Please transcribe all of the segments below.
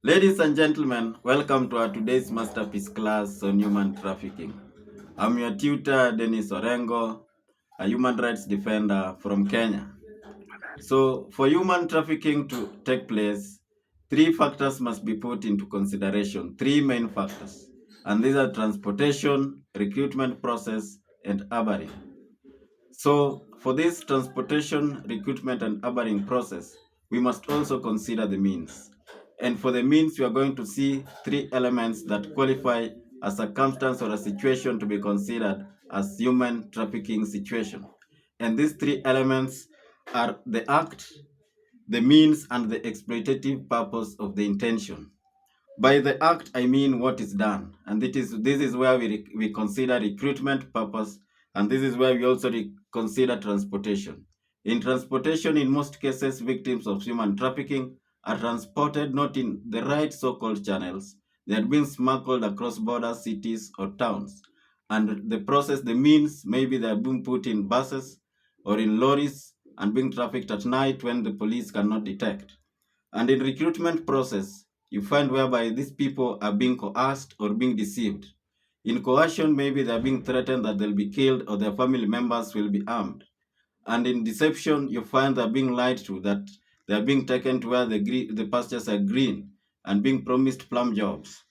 Ladies and gentlemen, welcome to our today's masterpiece class on human trafficking. I'm your tutor, Dennis Orengo, a human rights defender from Kenya. So, for human trafficking to take place, three factors must be put into consideration, three main factors. And these are transportation, recruitment process, and harboring. So, for this transportation, recruitment, and harboring process, we must also consider the means. And for the means, we are going to see three elements that qualify a circumstance or a situation to be considered as human trafficking situation. And these three elements are the act, the means, and the exploitative purpose of the intention. By the act, I mean what is done, and this is where we consider recruitment purpose, and this is where we also consider transportation. In transportation, in most cases, victims of human trafficking are transported not in the right so-called channels. They are being smuggled across borders, cities, or towns, and the process, the means, maybe they are being put in buses or in lorries and being trafficked at night when the police cannot detect. And in recruitment process, you find whereby these people are being coerced or being deceived. In coercion, maybe they're being threatened that they'll be killed or their family members will be armed. And in deception, you find they're being lied to, that they're being taken to where the pastures are green and being promised plum jobs.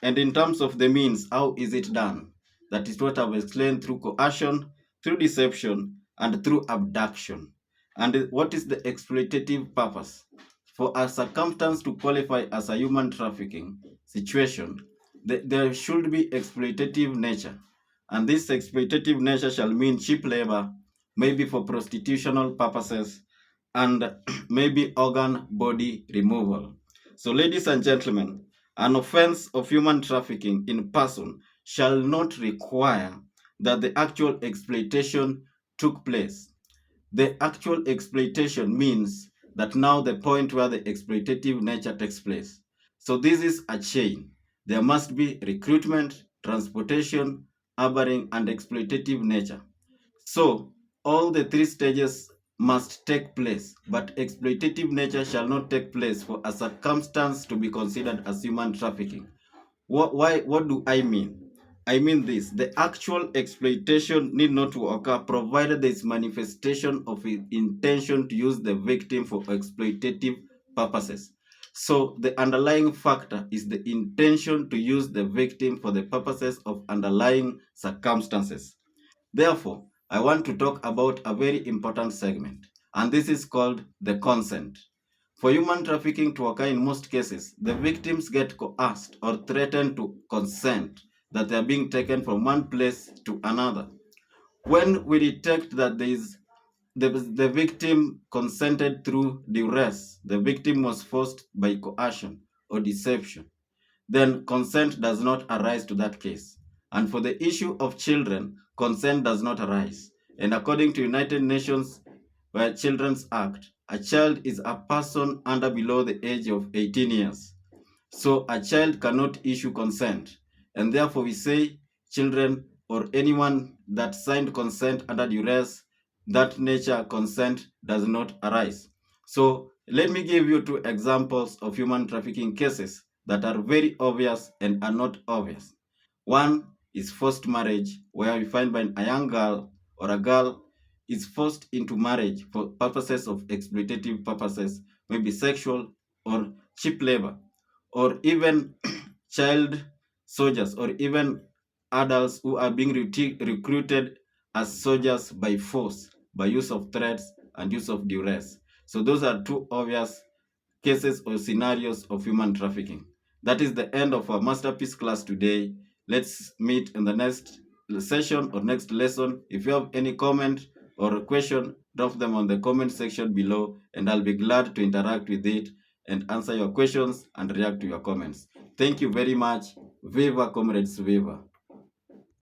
And in terms of the means, how is it done? That is what I've explained through coercion, through deception, and through abduction. And what is the exploitative purpose? For a circumstance to qualify as a human trafficking situation, there should be exploitative nature. And this exploitative nature shall mean cheap labor, maybe for prostitutional purposes, and maybe organ body removal. So, ladies and gentlemen, an offense of human trafficking in person shall not require that the actual exploitation took place. The actual exploitation means that now the point where the exploitative nature takes place. So this is a chain. There must be recruitment, transportation, harboring, and exploitative nature. So all the three stages must take place, but exploitative nature shall not take place for a circumstance to be considered as human trafficking. What do I mean? I mean this: the actual exploitation need not to occur provided there is manifestation of intention to use the victim for exploitative purposes. So the underlying factor is the intention to use the victim for the purposes of underlying circumstances. Therefore, I want to talk about a very important segment, and this is called the consent. For human trafficking to occur in most cases, the victims get coerced or threatened to consent that they are being taken from one place to another. When we detect that the victim consented through duress, the victim was forced by coercion or deception, then consent does not arise to that case. And for the issue of children, consent does not arise. And according to United Nations Children's Act, a child is a person under below the age of 18 years. So a child cannot issue consent. And therefore we say children or anyone that signed consent under duress, that nature consent does not arise. So let me give you two examples of human trafficking cases that are very obvious and are not obvious. One is forced marriage, where we find when a young girl or a girl is forced into marriage for purposes of exploitative purposes, maybe sexual or cheap labor, or even child soldiers, or even adults who are being recruited as soldiers by force, by use of threats and use of duress. So those are two obvious cases or scenarios of human trafficking. That is the end of our masterpiece class today. Let's meet in the next session or next lesson. If you have any comment or a question, drop them on the comment section below, and I'll be glad to interact with it and answer your questions and react to your comments. Thank you very much. Viva comrades, viva.